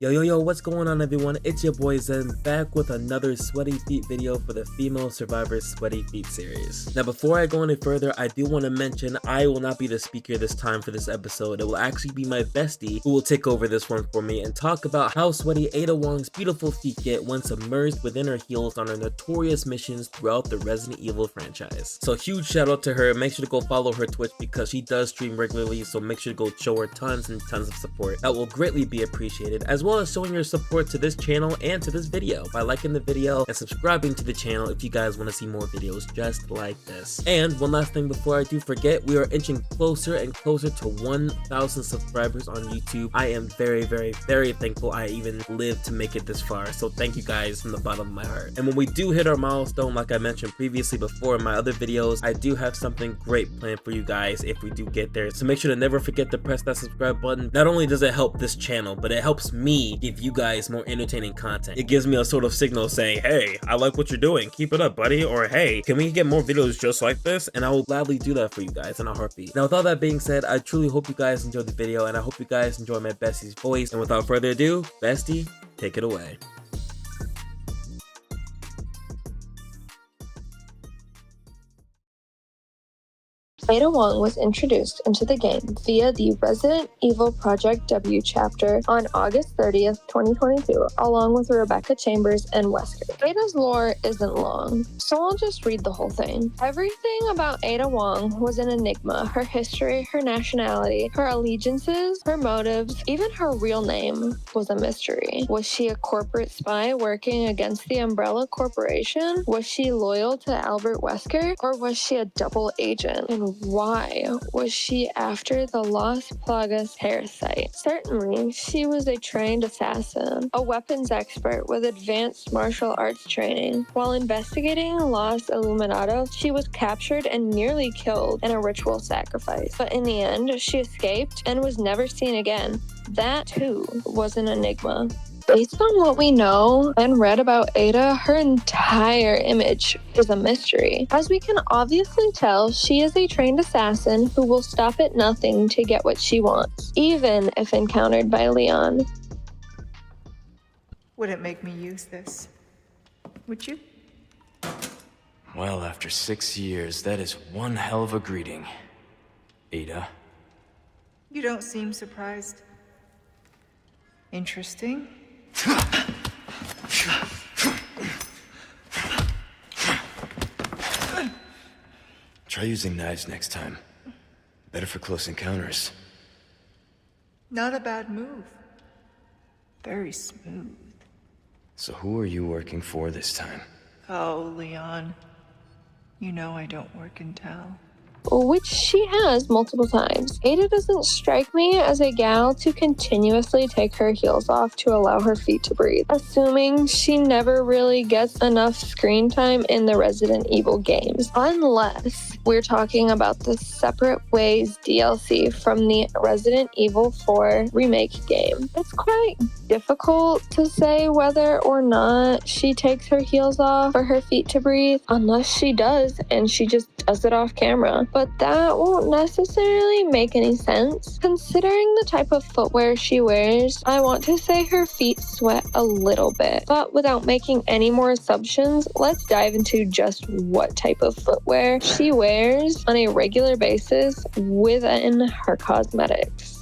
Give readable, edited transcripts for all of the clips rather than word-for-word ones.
Yo, what's going on everyone? It's your boy Zen back with another sweaty feet video for the Female Survivors Sweaty Feet series. Now before I go any further, I do want to mention I will not be the speaker this time for this episode. It will actually be my bestie who will take over this one for me and talk about how sweaty Ada Wong's beautiful feet get when submerged within her heels on her notorious missions throughout the Resident Evil franchise. So huge shout out to her. Make sure to go follow her Twitch because she does stream regularly, so make sure to go show her tons and tons of support. That will greatly be appreciated, as well as showing your support to this channel and to this video by liking the video and subscribing to the channel if you guys want to see more videos just like this. And one last thing before I do forget, we are inching closer and closer to 1,000 subscribers on YouTube. I am very thankful I even lived to make it this far, so thank you guys from the bottom of my heart. And when we do hit our milestone, like I mentioned previously before in my other videos, I do have something great planned for you guys if we do get there, so make sure to never forget to press that subscribe button. Not only does it help this channel, but it helps me give you guys more entertaining content. It gives me a sort of signal saying, hey, I like what you're doing, keep it up buddy, or hey, can we get more videos just like this? And I will gladly do that for you guys in a heartbeat. Now with all that being said, I truly hope you guys enjoyed the video, and I hope you guys enjoy my bestie's voice. And without further ado, bestie, take it away. Ada Wong was introduced into the game via the Resident Evil Project W chapter on August 30th, 2022, along with Rebecca Chambers and Wesker. Ada's lore isn't long, so I'll just read the whole thing. Everything about Ada Wong was an enigma. Her history, her nationality, her allegiances, her motives, even her real name was a mystery. Was she a corporate spy working against the Umbrella Corporation? Was she loyal to Albert Wesker? Or was she a double agent? And why was she after the Las Plagas parasite? Certainly, she was a trained assassin, a weapons expert with advanced martial arts training. While investigating Los Illuminados, she was captured and nearly killed in a ritual sacrifice. But in the end, she escaped and was never seen again. That, too, was an enigma. Based on what we know and read about Ada, her entire image is a mystery. As we can obviously tell, she is a trained assassin who will stop at nothing to get what she wants, even if encountered by Leon. Wouldn't make me use this, would you? Well, after 6 years, that is one hell of a greeting, Ada. You don't seem surprised. Interesting. Try using knives next time. Better for close encounters. Not a bad move. Very smooth. So who are you working for this time? Oh, Leon. You know I don't work in town. Which she has multiple times. Ada doesn't strike me as a gal to continuously take her heels off to allow her feet to breathe, assuming she never really gets enough screen time in the Resident Evil games, unless we're talking about the Separate Ways DLC from the Resident Evil 4 Remake game. It's quite difficult to say whether or not she takes her heels off for her feet to breathe, unless she does and she just does it off camera. But that won't necessarily make any sense. Considering the type of footwear she wears, I want to say her feet sweat a little bit. But without making any more assumptions, let's dive into just what type of footwear she wears on a regular basis within her cosmetics.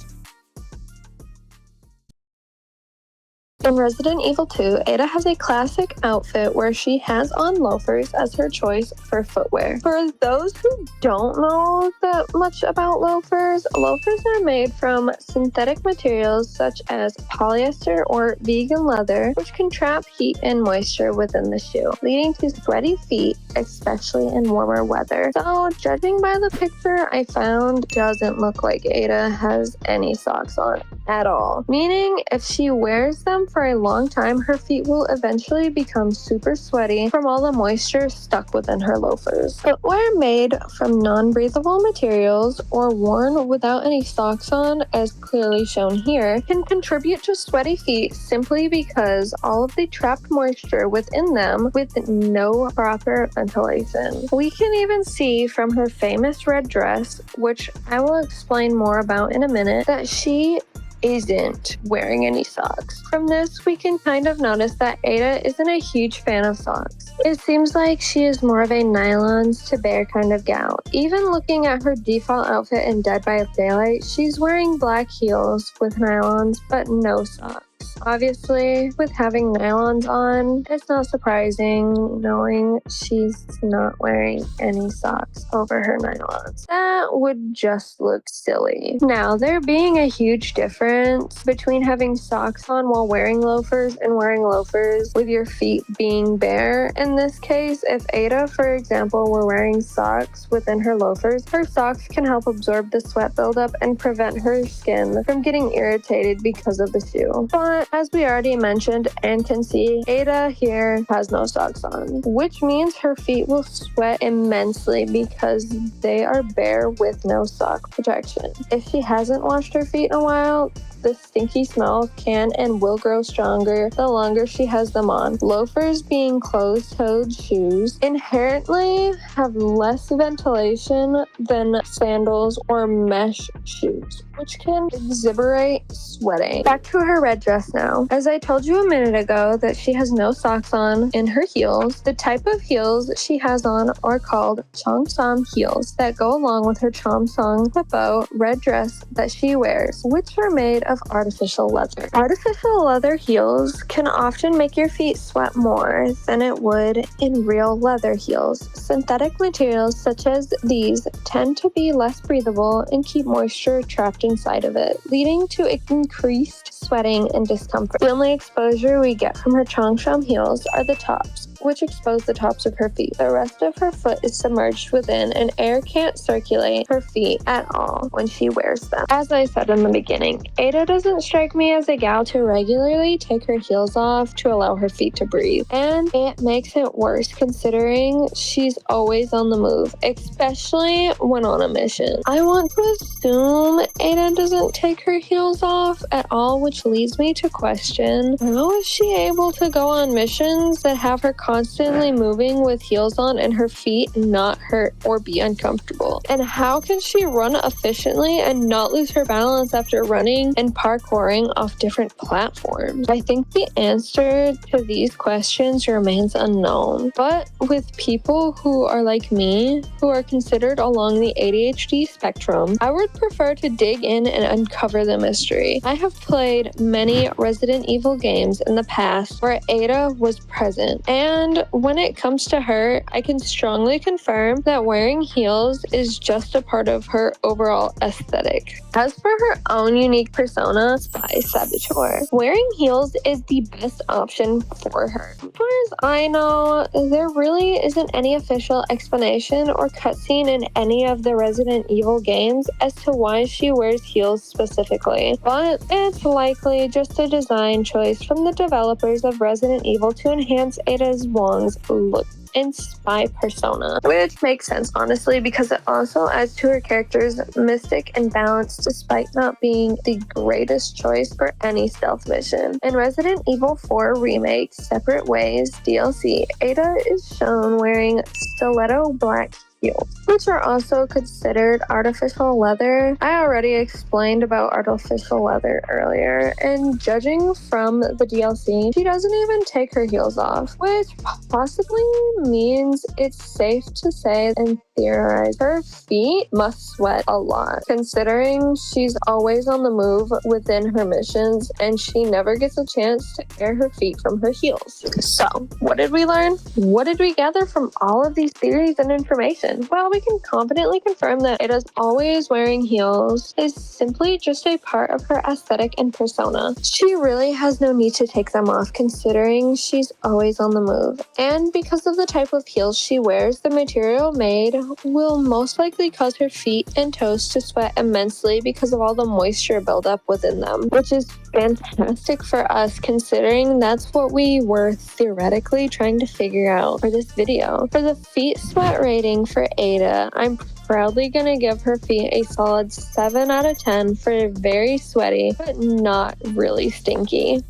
In Resident Evil 2, Ada has a classic outfit where she has on loafers as her choice for footwear. For those who don't know that much about loafers, loafers are made from synthetic materials such as polyester or vegan leather, which can trap heat and moisture within the shoe, leading to sweaty feet, especially in warmer weather. So, judging by the picture I found, doesn't look like Ada has any socks on at all. Meaning, if she wears them for a long time, her feet will eventually become super sweaty from all the moisture stuck within her loafers. Footwear made from non-breathable materials or worn without any socks on, as clearly shown here, can contribute to sweaty feet simply because all of the trapped moisture within them with no proper ventilation. We can even see from her famous red dress, which I will explain more about in a minute, that she isn't wearing any socks. From this, we can kind of notice that Ada isn't a huge fan of socks. It seems like she is more of a nylons to bare kind of gal. Even looking at her default outfit in Dead by Daylight, she's wearing black heels with nylons, but no socks. Obviously, with having nylons on, it's not surprising knowing she's not wearing any socks over her nylons. That would just look silly. Now, there being a huge difference between having socks on while wearing loafers and wearing loafers with your feet being bare. In this case, if Ada, for example, were wearing socks within her loafers, her socks can help absorb the sweat buildup and prevent her skin from getting irritated because of the shoe. But as we already mentioned and can see, Ada here has no socks on, which means her feet will sweat immensely because they are bare with no sock protection. If she hasn't washed her feet in a while, the stinky smell can and will grow stronger the longer she has them on. Loafers, being closed-toed shoes, inherently have less ventilation than sandals or mesh shoes, which can exhiberate sweating. Back to her red dress now. As I told you a minute ago that she has no socks on in her heels, the type of heels she has on are called cheongsam heels that go along with her cheongsam hippo red dress that she wears, which are made of artificial leather. Artificial leather heels can often make your feet sweat more than it would in real leather heels. Synthetic materials such as these tend to be less breathable and keep moisture trapped inside of it, leading to increased sweating and discomfort. The only exposure we get from her cheongsam heels are the tops, which expose the tops of her feet. The rest of her foot is submerged within, and air can't circulate her feet at all when she wears them. As I said in the beginning, Ada doesn't strike me as a gal to regularly take her heels off to allow her feet to breathe. And it makes it worse considering she's always on the move, especially when on a mission. I want to assume Ada doesn't take her heels off at all, which leads me to question, how is she able to go on missions that have her constantly moving with heels on and her feet not hurt or be uncomfortable? And how can she run efficiently and not lose her balance after running and parkouring off different platforms? I think the answer to these questions remains unknown. But with people who are like me, who are considered along the ADHD spectrum, I would prefer to dig in and uncover the mystery. I have played many Resident Evil games in the past where Ada was present, and when it comes to her, I can strongly confirm that wearing heels is just a part of her overall aesthetic. As for her own unique persona, Spy Saboteur, wearing heels is the best option for her. As far as I know, there really isn't any official explanation or cutscene in any of the Resident Evil games as to why she wears heels specifically, but it's likely just a design choice from the developers of Resident Evil to enhance Ada's Wong's look and spy persona, which makes sense honestly because it also adds to her character's mystic and balance despite not being the greatest choice for any stealth mission. In Resident Evil 4 Remake Separate Ways DLC, Ada is shown wearing stiletto black heels, which are also considered artificial leather. I already explained about artificial leather earlier, and judging from the DLC, she doesn't even take her heels off, which possibly means it's safe to say and theorize her feet must sweat a lot, considering she's always on the move within her missions and she never gets a chance to air her feet from her heels. So, what did we learn? What did we gather from all of these theories and information? Well, we can confidently confirm that Ada's always wearing heels is simply just a part of her aesthetic and persona. She really has no need to take them off considering she's always on the move. And because of the type of heels she wears, the material made will most likely cause her feet and toes to sweat immensely because of all the moisture buildup within them, which is fantastic for us considering that's what we were theoretically trying to figure out for this video. For the feet sweat rating for Ada, I'm proudly gonna give her feet a solid 7 out of 10 for very sweaty but not really stinky.